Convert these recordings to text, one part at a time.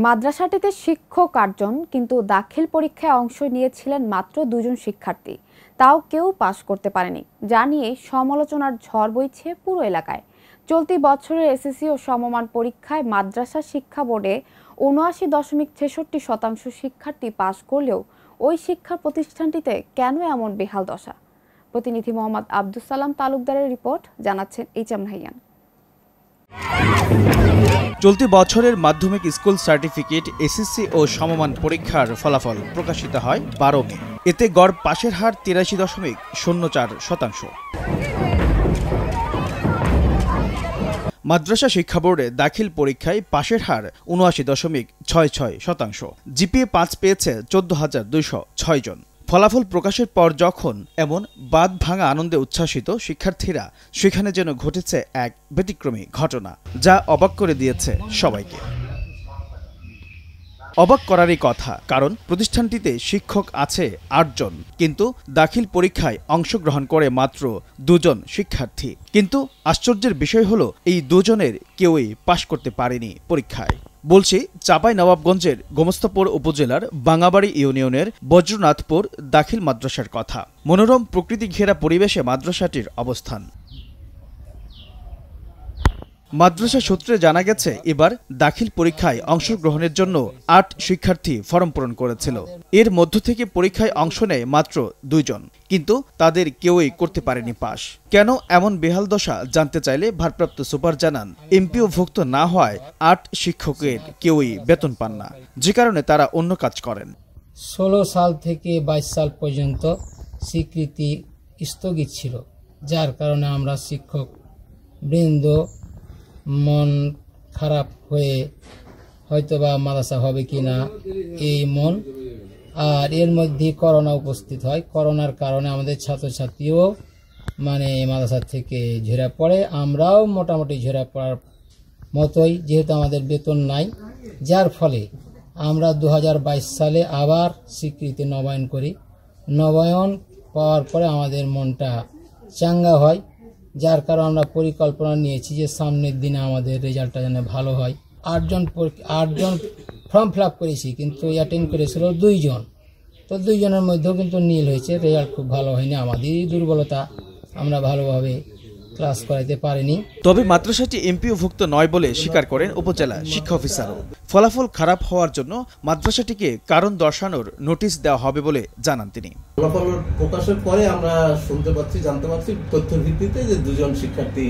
মাদ্রাসাটিতে শিক্ষক ৮ জন, কিন্তু দাখিল পরীক্ষায় অংশ নিয়েছিলেন মাত্র ২ জন শিক্ষার্থী। তাও কেউ পাশ করতে পারেনি, যা নিয়ে সমালোচনার ঝড় বইছে পুরো এলাকায়। চলতি বছরের এসএসসি ও সমমান পরীক্ষায় মাদ্রাসা শিক্ষা বোর্ডে ৭৯.৬৬% শিক্ষার্থী পাশ করলেও ওই শিক্ষা প্রতিষ্ঠানটিতে কেন এমন বেহাল দশা? প্রতিনিধি মোহাম্মদ আব্দুস সালাম তালুকদারের রিপোর্ট, জানাচ্ছেন এইচ.এম. নাহিয়ান। চলতি বছরের মাধ্যমিক স্কুল সার্টিফিকেট, এসএসসি ও সমমান পরীক্ষার ফলাফল প্রকাশিত হয় ১২ মে। এতে গড় পাশের হার ৮৩.০৪%। মাদ্রাসা শিক্ষা বোর্ডে দাখিল পরীক্ষায় পাশের হার ৭৯.৬৬%। জিপিএ ৫ পেয়েছে ১৪,২০৬ জন। ফলাফল প্রকাশের পর যখন এমন বাঁধ ভাঙা আনন্দে উচ্ছ্বাসিত শিক্ষার্থীরা, সেখানে যেন ঘটেছে এক ব্যতিক্রমী ঘটনা, যা অবাক করে দিয়েছে সবাইকে। অবাক করারই কথা, কারণ প্রতিষ্ঠানটিতে শিক্ষক আছে ৮ জন, কিন্তু দাখিল পরীক্ষায় অংশগ্রহণ করে মাত্র ২ জন শিক্ষার্থী। কিন্তু আশ্চর্যের বিষয় হলো, এই ২ জনের কেউই পাশ করতে পারেনি পরীক্ষায়। বলছি চাঁপাইনবাবগঞ্জের গোমস্তাপুর উপজেলার বাঙাবাড়ি ইউনিয়নের বজ্রনাথপুর দাখিল মাদ্রাসার কথা। মনোরম প্রকৃতি ঘেরা পরিবেশে মাদ্রাসাটির অবস্থান। মাদ্রাসা সূত্রে জানা গেছে, এবার দাখিল পরীক্ষায় অংশগ্রহণের জন্য ৮ শিক্ষার্থী ফরম পূরণ করেছিল। এর মধ্য থেকে পরীক্ষায় অংশ নেয় মাত্র ২ জন, কিন্তু তাদের কেউই করতে পারেনি পাশ। কেন এমন বেহাল দশা জানতে চাইলে ভারপ্রাপ্ত সুপার জানান, এমপিওভুক্ত না হওয়ায় ৮ শিক্ষকের কেউই বেতন পান না, যে কারণে তারা অন্য কাজ করেন। ১৬ সাল থেকে ২২ সাল পর্যন্ত স্বীকৃতি স্থগিত ছিল, যার কারণে আমরা শিক্ষক বৃন্দ মন খারাপ হয়ে হয়তোবা মাদ্রাসা হবে কিনা এই মন। আর এর মধ্যে করোনা উপস্থিত হয়। করোনার কারণে আমাদের ছাত্রছাত্রীও মাদ্রাসা থেকে ঝরে পড়ে, আমরাও মোটামুটি ঝরে পড়ার মতোই, যেহেতু আমাদের বেতন নাই। যার ফলে আমরা ২০২২ সালে আবার স্বীকৃতি নবায়ন করি। নবায়ন পাওয়ার পরে আমাদের মনটা চাঙ্গা হয়, যার কারণে আমরা পরিকল্পনা নিয়েছি যে সামনের দিনে আমাদের রেজাল্টটা যেন ভালো হয়। ৮ জন ফর্ম ফিল আপ করেছি, কিন্তু অ্যাটেন্ড করেছিল ২ জন। তো ২ জনের মধ্যেও কিন্তু নীল হয়েছে, রেজাল্ট খুব ভালো হয়নি। আমাদেরই দুর্বলতা, আমরা ভালোভাবে ক্লাস করাইতে পারিনি। তবে মাদ্রাসাটি এমপিওভুক্ত নয় বলে স্বীকার করেন উপজেলা শিক্ষা অফিসারও। ফলাফল খারাপ হওয়ার জন্য মাদ্রাসাটিকে কারণ দর্শানোর নোটিশ দেওয়া হবে বলে জানান তিনি। ফলাফল প্রকাশের পরে আমরা জানতে পারছি তথ্যের ভিত্তিতে যে ২ জন শিক্ষার্থী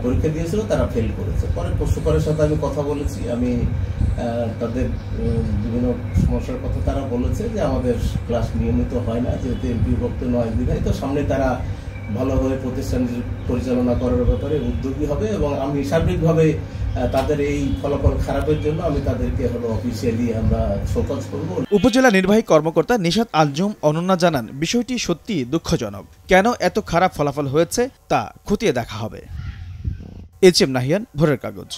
পরীক্ষা দিয়েছিল, তারা ফেল করেছে। পরে সুপারের সাথে আমি কথা বলেছি, আমি তাদের বিভিন্ন সমস্যার কথা তারা বলেছে যে আমাদের ক্লাস নিয়মিত হয় না, যেহেতু এমপিওভুক্ত নয় বিধায়, তো সামনে তারা ভালোভাবে প্রতিষ্ঠান পরিচালনা করার ব্যাপারে উদ্যোগী হবে, এবং আমি সার্বিকভাবে তাদের এই ফলাফল খারাপের জন্য আমি তাদেরকে অফিসিয়ালি আমরা শোকজ করব। উপজেলা নির্বাহী কর্মকর্তা নিশাত আঞ্জুম অনন্যা জানান, বিষয়টি সত্যি দুঃখজনক। কেন এত খারাপ ফলাফল হয়েছে তা খতিয়ে দেখা হবে। এইচ.এম. নাহিয়ান, ভোরের কাগজ।